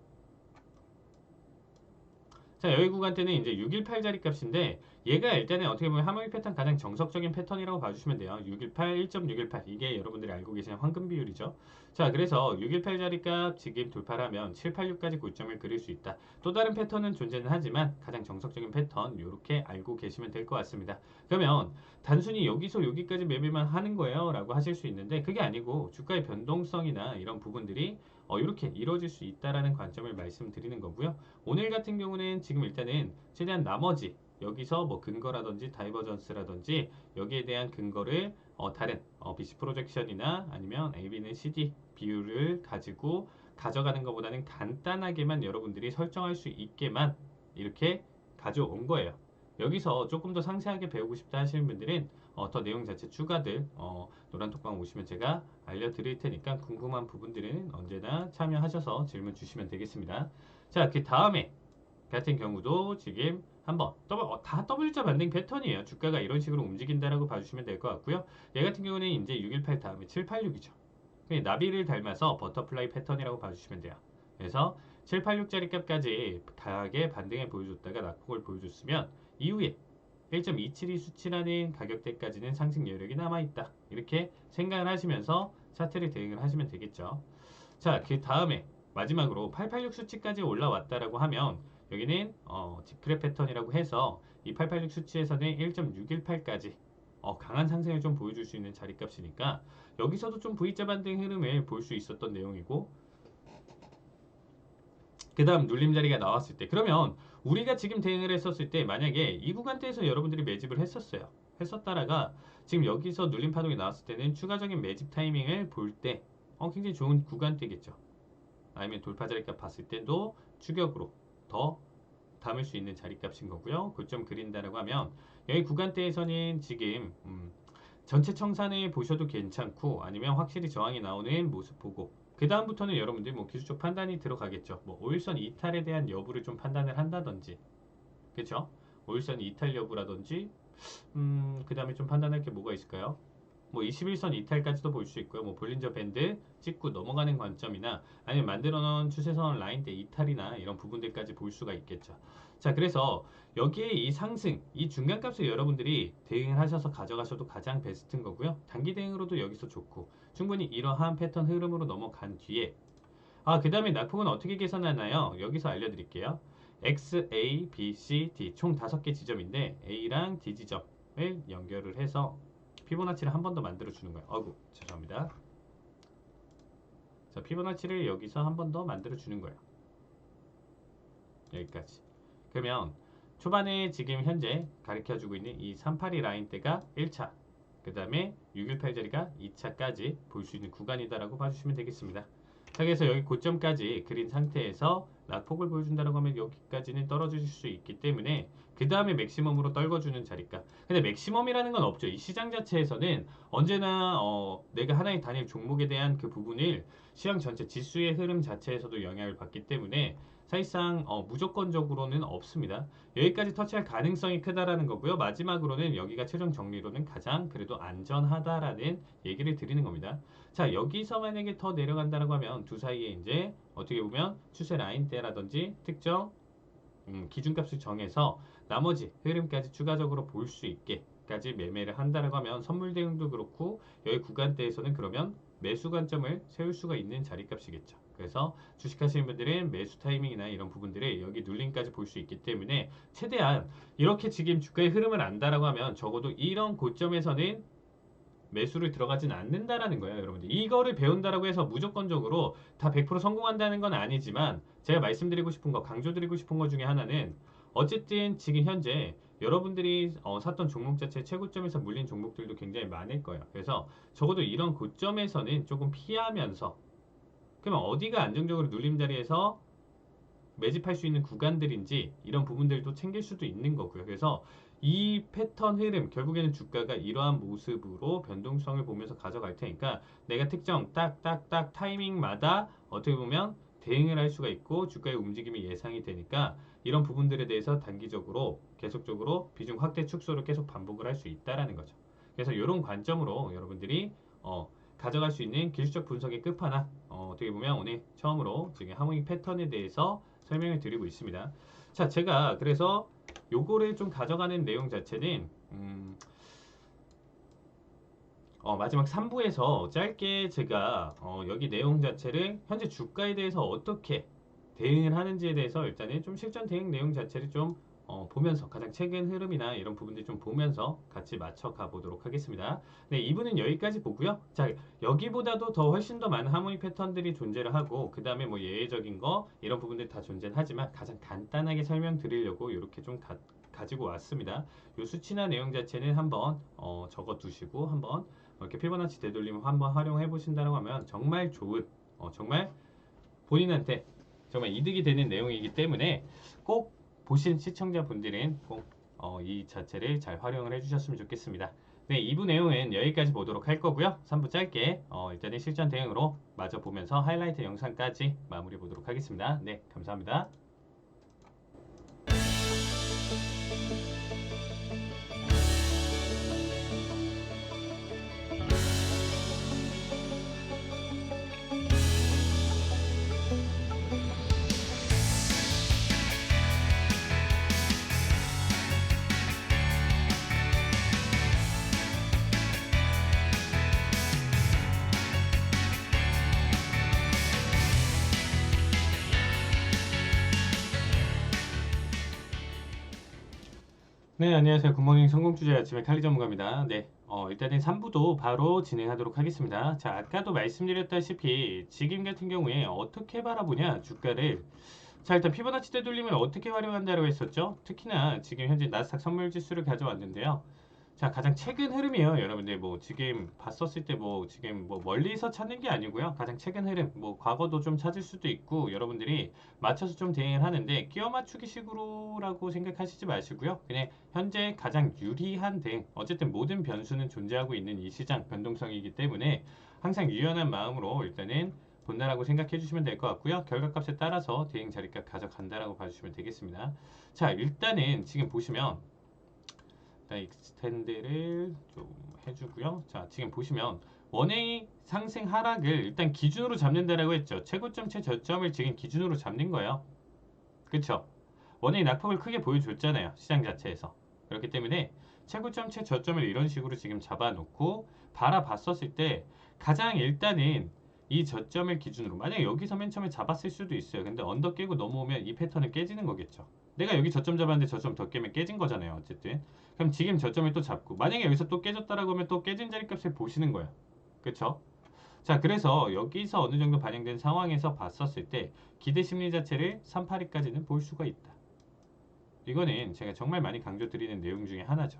자, 여기 구간대는 이제 618 자리 값인데 얘가 일단은 어떻게 보면 하모닉 패턴 가장 정석적인 패턴이라고 봐주시면 돼요. 618, 1.618 이게 여러분들이 알고 계시는 황금 비율이죠. 자, 그래서 618 자리 값 지금 돌파를 하면 786까지 고점을 그릴 수 있다. 또 다른 패턴은 존재는 하지만 가장 정석적인 패턴 이렇게 알고 계시면 될 것 같습니다. 그러면 단순히 여기서 여기까지 매매만 하는 거예요 라고 하실 수 있는데 그게 아니고 주가의 변동성이나 이런 부분들이 이렇게 이루어질 수 있다라는 관점을 말씀드리는 거고요. 오늘 같은 경우는 지금 일단은 최대한 나머지 여기서 뭐 근거라든지 다이버전스라든지 여기에 대한 근거를 다른 BC 프로젝션이나 아니면 AB는 CD 비율을 가지고 가져가는 것보다는 간단하게만 여러분들이 설정할 수 있게만 이렇게 가져온 거예요. 여기서 조금 더 상세하게 배우고 싶다 하시는 분들은 더 내용 자체 추가들 노란톡방 오시면 제가 알려드릴 테니까 궁금한 부분들은 언제나 참여하셔서 질문 주시면 되겠습니다. 자, 그 다음에 같은 경우도 지금 한번 다 W자 반등 패턴이에요. 주가가 이런 식으로 움직인다라고 봐주시면 될 것 같고요. 얘 같은 경우는 이제 618 다음에 786이죠. 나비를 닮아서 버터플라이 패턴이라고 봐주시면 돼요. 그래서 786짜리 값까지 강하게 반등을 보여줬다가 낙폭을 보여줬으면 이후에 1.272 수치라는 가격대까지는 상승 여력이 남아있다. 이렇게 생각을 하시면서 차트를 대응을 하시면 되겠죠. 자, 그 다음에 마지막으로 886 수치까지 올라왔다라고 하면 여기는 디프레 패턴이라고 해서 이 886 수치에서는 1.618까지 강한 상승을 좀 보여줄 수 있는 자리값이니까 여기서도 좀 V자 반등 흐름을 볼 수 있었던 내용이고 그 다음 눌림 자리가 나왔을 때 그러면 우리가 지금 대응을 했었을 때 만약에 이 구간대에서 여러분들이 매집을 했었어요. 했었다라가 지금 여기서 눌림 파동이 나왔을 때는 추가적인 매집 타이밍을 볼 때 굉장히 좋은 구간대겠죠. 아니면 돌파 자리값 봤을 때도 추격으로 더 담을 수 있는 자리값인 거고요. 고점 그린다라고 하면 여기 구간대에서는 지금 전체 청산을 보셔도 괜찮고 아니면 확실히 저항이 나오는 모습 보고 그 다음부터는 여러분들이 뭐 기술적 판단이 들어가겠죠. 뭐 오일선 이탈에 대한 여부를 좀 판단을 한다든지 그렇죠? 오일선 이탈 여부라든지 그 다음에 좀 판단할 게 뭐가 있을까요? 뭐 21선 이탈까지도 볼 수 있고요. 뭐 볼린저 밴드 찍고 넘어가는 관점이나 아니면 만들어 놓은 추세선 라인대 이탈이나 이런 부분들까지 볼 수가 있겠죠. 자, 그래서 여기에 이 상승, 이 중간값을 여러분들이 대응을 하셔서 가져가셔도 가장 베스트인 거고요. 단기 대응으로도 여기서 좋고 충분히 이러한 패턴 흐름으로 넘어간 뒤에 그 다음에 낙폭은 어떻게 계산하나요? 여기서 알려드릴게요. X, A, B, C, D 총 5개 지점인데 A랑 D 지점을 연결을 해서 피보나치를 한 번 더 만들어 주는 거예요. 죄송합니다. 자, 피보나치를 여기서 한 번 더 만들어 주는 거예요. 여기까지. 그러면 초반에 지금 현재 가르쳐 주고 있는 이 382 라인대가 1차, 그 다음에 618자리가 2차까지 볼 수 있는 구간이다라고 봐주시면 되겠습니다. 자, 그래서 여기 고점까지 그린 상태에서 낙폭을 보여준다라고 하면 여기까지는 떨어질 수 있기 때문에 그 다음에 맥시멈으로 떨궈주는 자리값. 근데 맥시멈이라는 건 없죠. 이 시장 자체에서는 언제나 내가 하나의 단일 종목에 대한 그 부분을 시장 전체 지수의 흐름 자체에서도 영향을 받기 때문에 사실상 무조건적으로는 없습니다. 여기까지 터치할 가능성이 크다라는 거고요. 마지막으로는 여기가 최종 정리로는 가장 그래도 안전하다라는 얘기를 드리는 겁니다. 자, 여기서 만약에 더 내려간다라고 하면 두 사이에 이제 어떻게 보면 추세 라인대라든지 특정 기준값을 정해서 나머지 흐름까지 추가적으로 볼 수 있게까지 매매를 한다라고 하면 선물 대응도 그렇고 여기 구간대에서는 그러면 매수 관점을 세울 수가 있는 자리값이겠죠. 그래서 주식하시는 분들은 매수 타이밍이나 이런 부분들을 여기 눌림까지 볼 수 있기 때문에 최대한 이렇게 지금 주가의 흐름을 안다라고 하면 적어도 이런 고점에서는 매수를 들어가진 않는다라는 거예요, 여러분들. 이거를 배운다라고 해서 무조건적으로 다 100% 성공한다는 건 아니지만 제가 말씀드리고 싶은 거, 강조드리고 싶은 거 중에 하나는 어쨌든 지금 현재 여러분들이 샀던 종목 자체 최고점에서 물린 종목들도 굉장히 많을 거예요. 그래서 적어도 이런 고점에서는 조금 피하면서 그러면 어디가 안정적으로 눌림 자리에서 매집할 수 있는 구간들인지 이런 부분들도 챙길 수도 있는 거고요. 그래서 이 패턴 흐름 결국에는 주가가 이러한 모습으로 변동성을 보면서 가져갈 테니까 내가 특정 딱딱딱 타이밍마다 어떻게 보면 대응을 할 수가 있고 주가의 움직임이 예상이 되니까 이런 부분들에 대해서 단기적으로 계속적으로 비중 확대 축소를 계속 반복을 할 수 있다라는 거죠. 그래서 이런 관점으로 여러분들이 가져갈 수 있는 기술적 분석의 끝판왕 어떻게 보면 오늘 처음으로 지금 하모닉 패턴에 대해서 설명을 드리고 있습니다. 자, 제가 그래서 요거를 좀 가져가는 내용 자체는 마지막 3부에서 짧게 제가 여기 내용 자체를 현재 주가에 대해서 어떻게 대응을 하는지에 대해서 일단은 좀 실전 대응 내용 자체를 좀 보면서 가장 최근 흐름이나 이런 부분들 좀 보면서 같이 맞춰 가보도록 하겠습니다. 네, 2부는 여기까지 보고요. 자, 여기보다도 더 훨씬 더 많은 하모닉 패턴들이 존재를 하고 그 다음에 뭐 예외적인 거 이런 부분들 다 존재는 하지만 가장 간단하게 설명드리려고 이렇게 좀 가지고 왔습니다. 이 수치나 내용 자체는 한번 적어 두시고 한번 이렇게 피보나치 되돌림을 한번 활용해 보신다고 하면 정말 좋은 정말 본인한테 정말 이득이 되는 내용이기 때문에 꼭 보신 시청자분들은 꼭 이 자체를 잘 활용을 해주셨으면 좋겠습니다. 네, 2부 내용은 여기까지 보도록 할 거고요. 3부 짧게 일단은 실전 대응으로 마저 보면서 하이라이트 영상까지 마무리 보도록 하겠습니다. 네, 감사합니다. 네, 안녕하세요. 굿모닝 성공투자 아침의 칼리 전문가입니다. 네, 일단은 3부도 바로 진행하도록 하겠습니다. 자, 아까도 말씀드렸다시피 지금 같은 경우에 어떻게 바라보냐, 주가를. 자, 일단 피보나치 되돌림을 어떻게 활용한다고 했었죠? 특히나 지금 현재 나스닥 선물 지수를 가져왔는데요. 자, 가장 최근 흐름이에요. 여러분들 뭐 지금 봤었을 때 뭐 지금 뭐 멀리서 찾는 게 아니고요. 가장 최근 흐름, 뭐 과거도 좀 찾을 수도 있고 여러분들이 맞춰서 좀 대응을 하는데 끼워 맞추기 식으로라고 생각하시지 마시고요. 그냥 현재 가장 유리한 대응. 어쨌든 모든 변수는 존재하고 있는 이 시장 변동성이기 때문에 항상 유연한 마음으로 일단은 본다라고 생각해 주시면 될 것 같고요. 결과값에 따라서 대응 자리값 가져간다라고 봐주시면 되겠습니다. 자, 일단은 지금 보시면 익스텐드를 좀 해주고요. 자, 지금 보시면 원웨이 상승 하락을 일단 기준으로 잡는다라고 했죠. 최고점, 최저점을 지금 기준으로 잡는 거예요. 그쵸? 원웨이 낙폭을 크게 보여줬잖아요. 시장 자체에서. 그렇기 때문에 최고점, 최저점을 이런 식으로 지금 잡아놓고 바라봤었을 때 가장 일단은 이 저점을 기준으로 만약에 여기서 맨 처음에 잡았을 수도 있어요. 근데 언더 깨고 넘어오면 이 패턴은 깨지는 거겠죠. 내가 여기 저점 잡았는데 저점 더 깨면 깨진 거잖아요. 어쨌든. 그럼 지금 저점을 또 잡고 만약에 여기서 또 깨졌다라고 하면 또 깨진 자리값을 보시는 거예요. 그쵸? 자, 그래서 여기서 어느 정도 반영된 상황에서 봤었을 때 기대 심리 자체를 382까지는 볼 수가 있다. 이거는 제가 정말 많이 강조드리는 내용 중에 하나죠.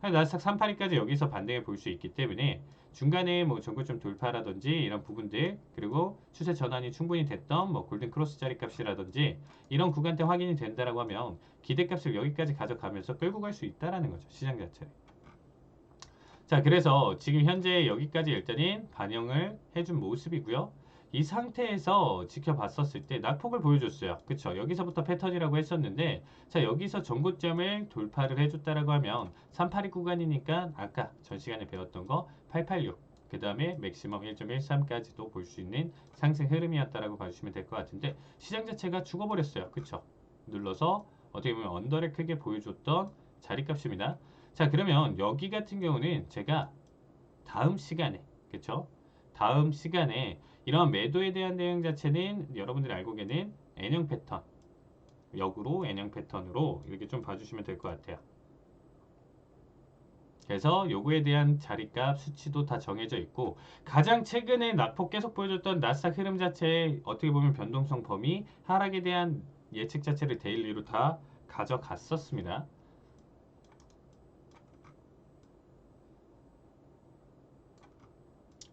나스닥 382까지 여기서 반등을 볼 수 있기 때문에 중간에 뭐 전고점 돌파라든지 이런 부분들 그리고 추세 전환이 충분히 됐던 뭐 골든 크로스 자리 값이라든지 이런 구간대 확인이 된다라고 하면 기대값을 여기까지 가져가면서 끌고 갈 수 있다라는 거죠. 시장 자체를. 자, 그래서 지금 현재 여기까지 일단은 반영을 해준 모습이고요. 이 상태에서 지켜봤었을 때 낙폭을 보여줬어요. 그쵸? 여기서부터 패턴이라고 했었는데 자, 여기서 전고점을 돌파를 해줬다라고 하면 382 구간이니까 아까 전 시간에 배웠던 거 886, 그 다음에 맥시멈 1.13까지도 볼 수 있는 상승 흐름이었다라고 봐주시면 될 것 같은데 시장 자체가 죽어버렸어요. 그쵸? 눌러서 어떻게 보면 언더를 크게 보여줬던 자리값입니다. 자, 그러면 여기 같은 경우는 제가 다음 시간에 그쵸? 다음 시간에 이런 매도에 대한 내용 자체는 여러분들이 알고 계는 N형 패턴, 역으로 N형 패턴으로 이렇게 좀 봐주시면 될 것 같아요. 그래서 요거에 대한 자리값 수치도 다 정해져 있고, 가장 최근에 낙폭 계속 보여줬던 나스닥 흐름 자체에 어떻게 보면 변동성 범위 하락에 대한 예측 자체를 데일리로 다 가져갔었습니다.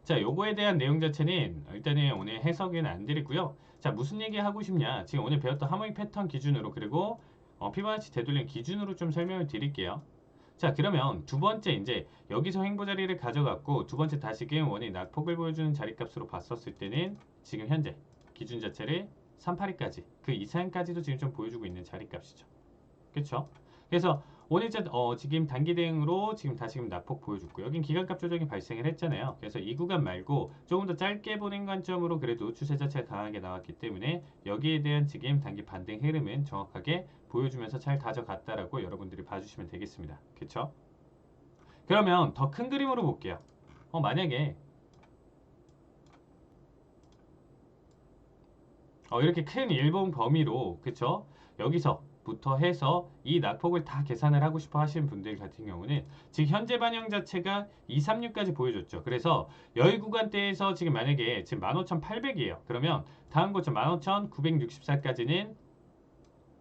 자, 요거에 대한 내용 자체는 일단은 오늘 해석은 안 드리고요. 자, 무슨 얘기 하고 싶냐? 지금 오늘 배웠던 하모닉 패턴 기준으로, 그리고 피보나치 되돌림 기준으로 좀 설명을 드릴게요. 자, 그러면 두 번째, 이제 여기서 횡보 자리를 가져갔고, 두 번째 다시금 원의 낙폭을 보여주는 자리값으로 봤었을 때는 지금 현재 기준 자체를 382까지, 그 이상까지도 지금 좀 보여주고 있는 자리값이죠. 그렇죠? 그래서 오늘 지금 단기 대응으로 지금 다시금 낙폭 보여줬고, 여긴 기간값 조정이 발생을 했잖아요. 그래서 이 구간 말고 조금 더 짧게 보는 관점으로 그래도 추세 자체가 강하게 나왔기 때문에 여기에 대한 지금 단기 반등 흐름은 정확하게 보여주면서 잘 가져갔다라고 여러분들이 봐주시면 되겠습니다. 그렇죠? 그러면 더 큰 그림으로 볼게요. 만약에 이렇게 큰 일본 범위로, 그쵸? 여기서부터 해서 이 낙폭을 다 계산을 하고 싶어 하시는 분들 같은 경우는 지금 현재 반영 자체가 236까지 보여줬죠. 그래서 여기 구간대에서 지금 만약에 지금 15,800이에요. 그러면 다음 고점 15,964까지는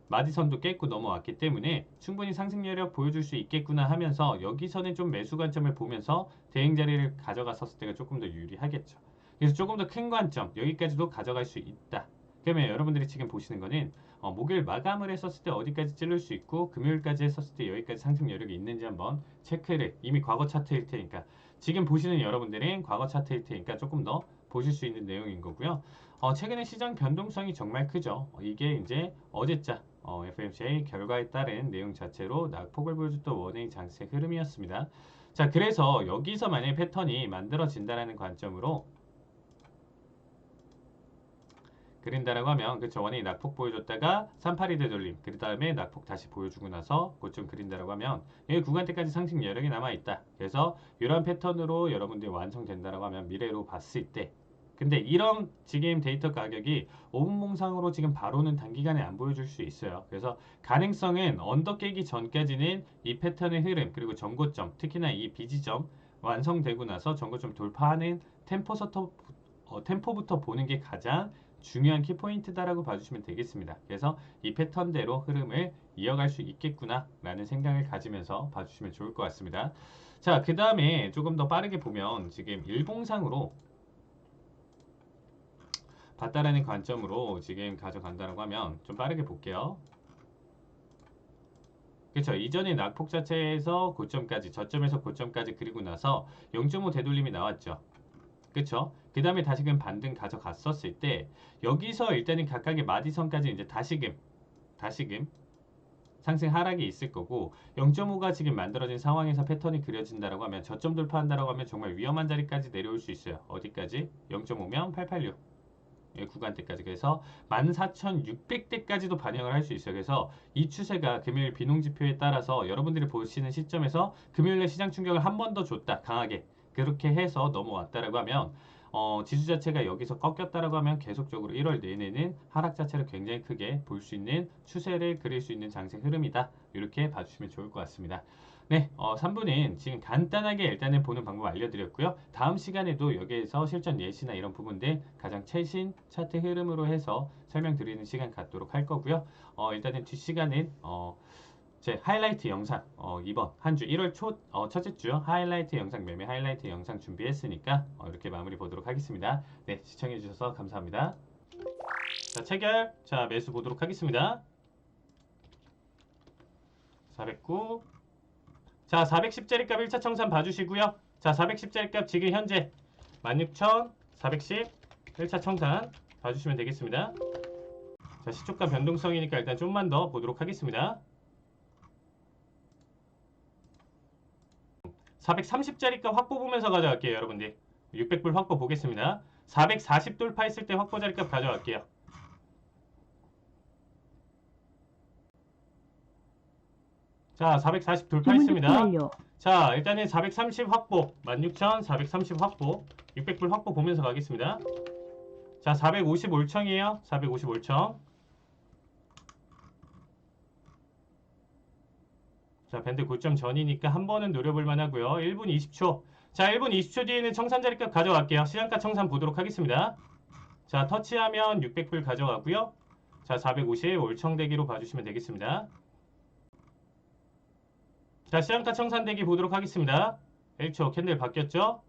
마디선도 깼고 넘어왔기 때문에 충분히 상승 여력 보여줄 수 있겠구나 하면서 여기서는 좀 매수 관점을 보면서 대응 자리를 가져갔었을 때가 조금 더 유리하겠죠. 그래서 조금 더 큰 관점, 여기까지도 가져갈 수 있다. 그러면 여러분들이 지금 보시는 거는 목요일 마감을 했었을 때 어디까지 찌를 수 있고, 금요일까지 했었을 때 여기까지 상승 여력이 있는지 한번 체크를, 이미 과거 차트일 테니까, 지금 보시는 여러분들은 과거 차트일 테니까 조금 더 보실 수 있는 내용인 거고요. 최근에 시장 변동성이 정말 크죠. 이게 이제 어제자 FOMC 결과에 따른 내용 자체로 낙폭을 보여줬던 원웨이 장세 흐름이었습니다. 자, 그래서 여기서 만약에 패턴이 만들어진다라는 관점으로 그린다라고 하면, 그쵸, 원웨이 낙폭 보여줬다가 382 되돌림, 그 다음에 낙폭 다시 보여주고 나서 고점 그린다라고 하면 여기 구간대까지 상승 여력이 남아있다. 그래서 이런 패턴으로 여러분들이 완성된다라고 하면 미래로 봤을 때, 근데 이런 지금 데이터 가격이 5분 봉상으로 지금 바로는 단기간에 안 보여줄 수 있어요. 그래서 가능성은 언더 깨기 전까지는 이 패턴의 흐름, 그리고 전고점, 특히나 이 비지점 완성되고 나서 전고점 돌파하는 템포부터 보는 게 가장 중요한 키포인트다라고 봐주시면 되겠습니다. 그래서 이 패턴대로 흐름을 이어갈 수 있겠구나 라는 생각을 가지면서 봐주시면 좋을 것 같습니다. 자, 그 다음에 조금 더 빠르게 보면 지금 일봉상으로 봤다라는 관점으로 지금 가져간다고 하면 좀 빠르게 볼게요. 그렇죠. 이전에 낙폭 자체에서 고점까지, 저점에서 고점까지 그리고 나서 0.5 되돌림이 나왔죠. 그렇죠. 그 다음에 다시금 반등 가져갔었을 때 여기서 일단은 각각의 마디선까지 이제 다시금 상승 하락이 있을 거고, 0.5가 지금 만들어진 상황에서 패턴이 그려진다라고 하면, 저점 돌파한다라고 하면 정말 위험한 자리까지 내려올 수 있어요. 어디까지? 0.5면 886 구간대까지. 그래서 14,600대까지도 반영을 할 수 있어요. 그래서 이 추세가 금요일 비농지표에 따라서 여러분들이 보시는 시점에서 금요일에 시장 충격을 한 번 더 줬다, 강하게 그렇게 해서 넘어왔다라고 하면, 지수 자체가 여기서 꺾였다라고 하면 계속적으로 1월 내내는 하락 자체를 굉장히 크게 볼 수 있는 추세를 그릴 수 있는 장세 흐름이다. 이렇게 봐주시면 좋을 것 같습니다. 네, 3부는 지금 간단하게 일단은 보는 방법 알려드렸고요. 다음 시간에도 여기에서 실전 예시나 이런 부분들 가장 최신 차트 흐름으로 해서 설명드리는 시간 갖도록 할 거고요. 일단은 뒷시간은 제 하이라이트 영상, 이번 한 주 1월 첫째 주 하이라이트 영상, 매매 하이라이트 영상 준비했으니까 이렇게 마무리 보도록 하겠습니다. 네, 시청해주셔서 감사합니다. 자, 체결. 자, 매수 보도록 하겠습니다. 409. 자, 410짜리 값 1차 청산 봐주시고요. 자, 410짜리 값 지금 현재 16,410 1차 청산 봐주시면 되겠습니다. 자, 시초가 변동성이니까 일단 좀만 더 보도록 하겠습니다. 430짜리 값 확보 보면서 가져갈게요, 여러분들. 600불 확보 보겠습니다. 440 돌파했을 때 확보 자리 값 가져갈게요. 자, 440 돌파했습니다. 자, 일단은 430 확보, 16,430 확보, 600불 확보 보면서 가겠습니다. 자, 455청이에요. 455청. 자, 밴드 고점 전이니까 한 번은 노려볼 만하고요. 1분 20초. 자, 1분 20초 뒤에는 청산 자리값 가져갈게요. 시장가 청산 보도록 하겠습니다. 자, 터치하면 600불 가져가고요. 자, 450 올청대기로 봐주시면 되겠습니다. 자, 시장가 청산 대기 보도록 하겠습니다. 1초 캔들 바뀌었죠?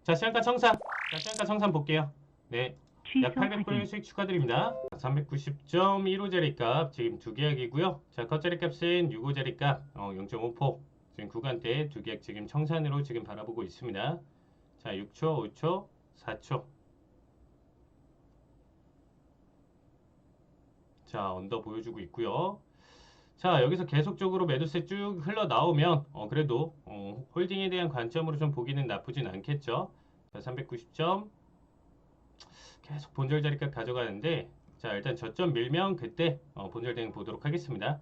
자, 시장가 청산. 자, 시장가 청산 볼게요. 네. 약 800불 수익 축하드립니다. 390.15짜리 값 지금 두 계약이고요. 자, 컷짜리 값은 6호짜리 값 0.5포 지금 구간대 두 계약 지금 청산으로 지금 바라보고 있습니다. 자, 6초, 5초, 4초. 자, 언더 보여주고 있고요. 자, 여기서 계속적으로 매도세 쭉 흘러나오면 그래도 홀딩에 대한 관점으로 좀 보기는 나쁘진 않겠죠. 자, 390점 계속 본절 자리값 가져가는데, 자, 일단 저점 밀면 그때 본절 대응 보도록 하겠습니다.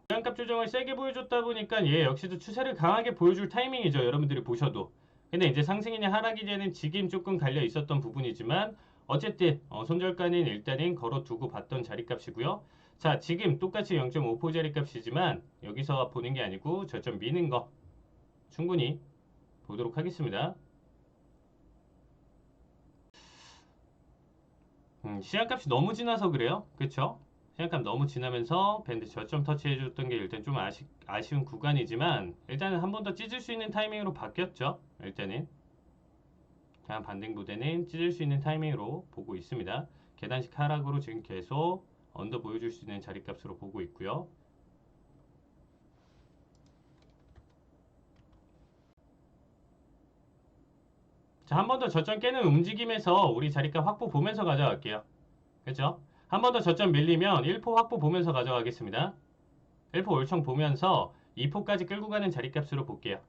시장값 조정을 세게 보여줬다 보니까 얘 역시도 추세를 강하게 보여줄 타이밍이죠. 여러분들이 보셔도. 근데 이제 상승이냐 하락이냐는 지금 조금 갈려 있었던 부분이지만 어쨌든 손절가는 일단은 걸어두고 봤던 자리값이고요. 자, 지금 똑같이 0.5포 자리값이지만 여기서 보는 게 아니고 저점 미는 거 충분히 보도록 하겠습니다. 시장값이 너무 지나서 그래요. 그쵸? 시장값 너무 지나면서 밴드 저점 터치해줬던 게 일단 좀 아쉬운 구간이지만 일단은 한 번 더 찢을 수 있는 타이밍으로 바뀌었죠. 일단은 다음 반등부대는 찢을 수 있는 타이밍으로 보고 있습니다. 계단식 하락으로 지금 계속 언더 보여줄 수 있는 자리값으로 보고 있고요. 자, 한 번 더 저점 깨는 움직임에서 우리 자리값 확보 보면서 가져갈게요. 그렇죠? 한 번 더 저점 밀리면 1포 확보 보면서 가져가겠습니다. 1포 올청 보면서 2포까지 끌고 가는 자리값으로 볼게요.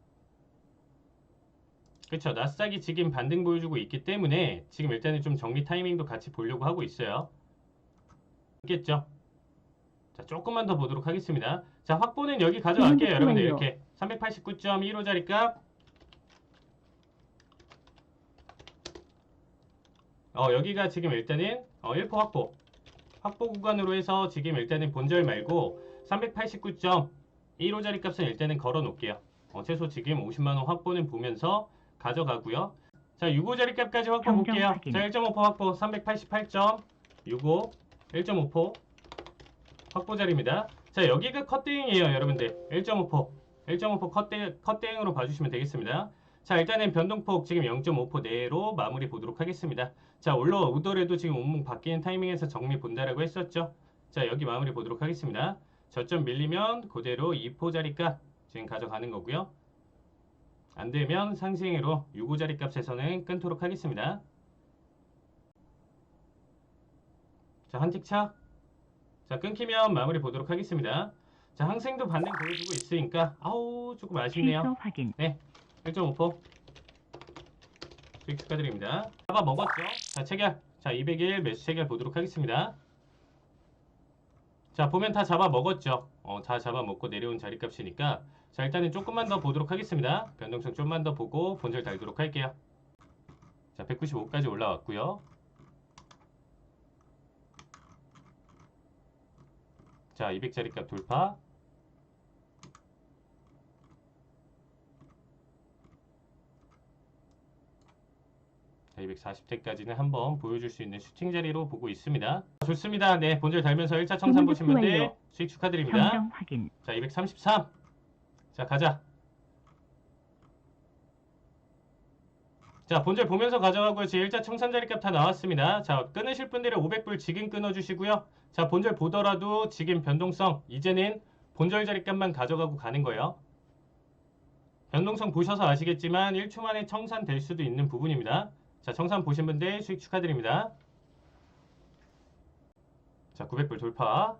그렇죠? 나스닥이 지금 반등 보여주고 있기 때문에 지금 일단은 좀 정리 타이밍도 같이 보려고 하고 있어요. 있겠죠? 자, 조금만 더 보도록 하겠습니다. 자, 확보는 여기 가져갈게요. 여러분들 이렇게 389.15짜리 값 여기가 지금 일단은 1포 확보 구간으로 해서 지금 일단은 본절 말고 389.15짜리 값은 일단은 걸어 놓을게요. 최소 지금 50만원 확보는 보면서 가져가고요. 자, 6호짜리 값까지 확보 볼게요. 확인. 자, 1.5포 확보 388.65 1.5포 확보자리입니다. 자, 여기가 컷대응이에요. 여러분들 1.5포 컷대응으로 봐주시면 되겠습니다. 자, 일단은 변동폭 지금 0.5포 내로 마무리 보도록 하겠습니다. 자, 올라오더라도 지금 온몸 바뀌는 타이밍에서 정리 본다라고 했었죠. 자, 여기 마무리 보도록 하겠습니다. 저점 밀리면 그대로 2포 자리값 지금 가져가는 거고요. 안되면 상승으로 6호 자리값에서는 끊도록 하겠습니다. 자, 한틱차. 자, 끊기면 마무리 보도록 하겠습니다. 자, 항생도 반등 보여주고 있으니까 조금 아쉽네요. 네, 1.5포 수익 축하드립니다. 잡아 먹었죠? 자, 체결. 자, 200일 매수 체결 보도록 하겠습니다. 자, 보면 다 잡아 먹었죠? 다 잡아 먹고 내려온 자리값이니까 자, 일단은 조금만 더 보도록 하겠습니다. 변동성 좀만 더 보고 본절 달도록 할게요. 자, 195까지 올라왔고요. 자, 200짜리 값 돌파. 자, 240대까지는 한번 보여줄 수 있는 슈팅 자리로 보고 있습니다. 좋습니다. 네, 본절 달면서 1차 청산 보신 분들 수익 축하드립니다. 자, 233. 자, 가자. 자, 본절 보면서 가져가고요. 제 1차 청산 자리값 다 나왔습니다. 자, 끊으실 분들은 500불 지금 끊어주시고요. 자, 본절 보더라도 지금 변동성 이제는 본절 자리값만 가져가고 가는 거예요. 변동성 보셔서 아시겠지만 1초 만에 청산 될 수도 있는 부분입니다. 자, 청산 보신 분들 수익 축하드립니다. 자, 900불 돌파.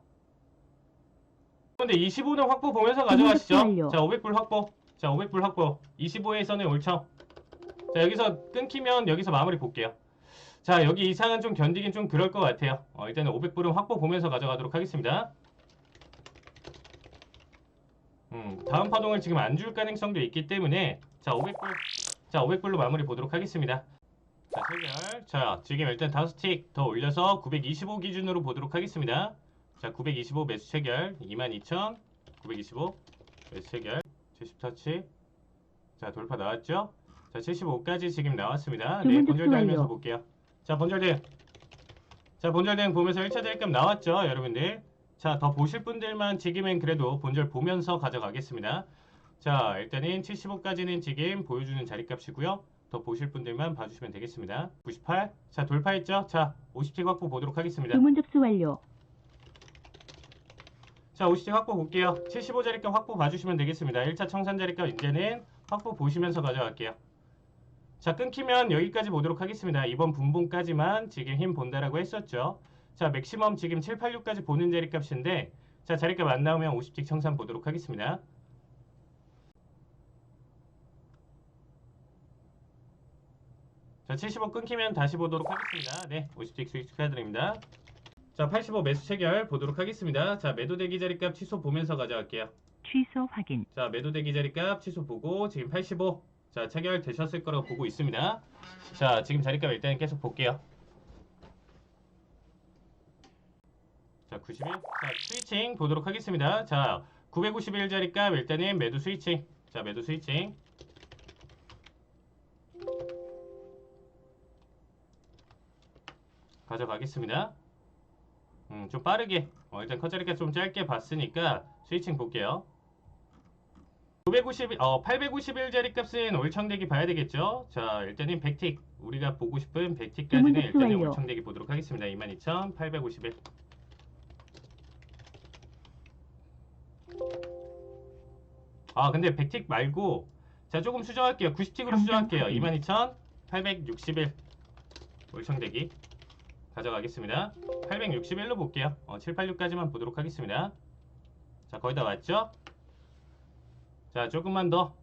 근데 25는 확보 보면서 가져가시죠. 자, 500불 확보. 자, 500불 확보. 25에서는 올청. 자, 여기서 끊기면 여기서 마무리 볼게요. 자, 여기 이상은 좀 견디긴 좀 그럴 것 같아요. 일단은 500불은 확보 보면서 가져가도록 하겠습니다. 다음 파동을 지금 안 줄 가능성도 있기 때문에 자, 500불. 자, 500불로 마무리 보도록 하겠습니다. 자, 체결. 자, 지금 일단 5스틱 더 올려서 925 기준으로 보도록 하겠습니다. 자, 925 매수 체결. 22,000. 925 매수 체결. 70터치. 자, 돌파 나왔죠? 자, 75까지 지금 나왔습니다. 네, 본절 달면서 볼게요. 자, 본절등. 자, 본절등 보면서 1차 대립값 나왔죠, 여러분들? 자, 더 보실 분들만 지금은 그래도 본절 보면서 가져가겠습니다. 자, 일단은 75까지는 지금 보여주는 자리값이고요. 더 보실 분들만 봐주시면 되겠습니다. 98. 자, 돌파했죠? 자, 50틱 확보 보도록 하겠습니다. 주문 접수 완료. 자, 50틱 확보 볼게요. 75 자리값 확보 봐주시면 되겠습니다. 1차 청산 자리값 이제는 확보 보시면서 가져갈게요. 자, 끊기면 여기까지 보도록 하겠습니다. 이번 분봉까지만 지금 힘 본다라고 했었죠. 자, 맥시멈 지금 786까지 보는 자리값인데, 자, 자리값 안 나오면 50틱 청산 보도록 하겠습니다. 자, 75 끊기면 다시 보도록 하겠습니다. 네, 50틱 수익 축하드립니다. 자, 85 매수 체결 보도록 하겠습니다. 자, 매도 대기 자리값 취소 보면서 가져갈게요. 취소 확인. 자, 매도 대기 자리값 취소 보고 지금 85. 자, 체결 되셨을 거라고 보고 있습니다. 자, 지금 자리값 일단 계속 볼게요. 자, 91. 자, 스위칭 보도록 하겠습니다. 자, 951 자리값 일단은 매도 스위칭. 자, 매도 스위칭. 가져가겠습니다. 좀 빠르게. 일단 컷자리값 좀 짧게 봤으니까 스위칭 볼게요. 851 자리값은 올청대기 봐야 되겠죠? 자, 일단은 100틱. 우리가 보고 싶은 100틱까지는 일단은 올청대기 보도록 하겠습니다. 22,851. 근데 100틱 말고, 자, 조금 수정할게요. 90틱으로 수정할게요. 22,861. 올청대기. 가져가겠습니다. 861로 볼게요. 786까지만 보도록 하겠습니다. 자, 거의 다 왔죠? 자, 조금만 더.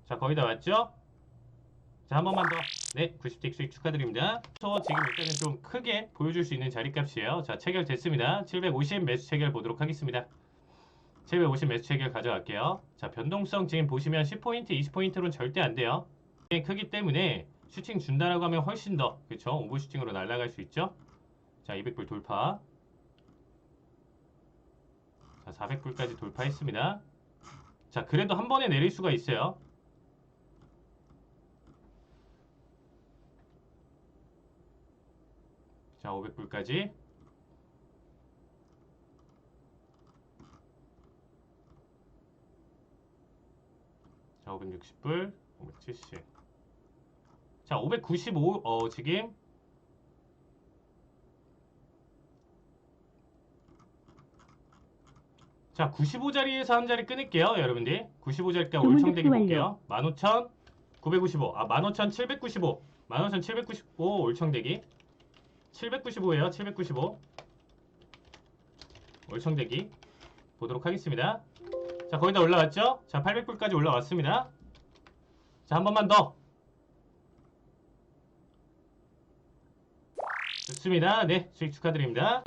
자, 거의 다 왔죠? 자, 한 번만 더. 네, 90틱 수익 축하드립니다. 지금 일단은 좀 크게 보여줄 수 있는 자리값이에요. 자, 체결 됐습니다. 750 매수 체결 보도록 하겠습니다. 750 매수 체결 가져갈게요. 자, 변동성 지금 보시면 10포인트, 20포인트로는 절대 안 돼요. 크기 때문에 슈팅 준다라고 하면 훨씬 더, 그쵸? 오버슈팅으로 날아갈 수 있죠? 자, 200불 돌파. 자, 400불까지 돌파했습니다. 자, 그래도 한 번에 내릴 수가 있어요. 자, 500불까지. 자, 560불, 570. 자, 595, 지금. 자, 95자리에서 한 자리 끊을게요, 여러분들. 95자리가 올청대기 볼게요. 15,955. 15,795. 15,795 올청대기. 795에요, 795. 올청대기. 보도록 하겠습니다. 자, 거의 다 올라왔죠? 자, 800불까지 올라왔습니다. 자, 한 번만 더. 좋습니다. 네, 수익 축하드립니다.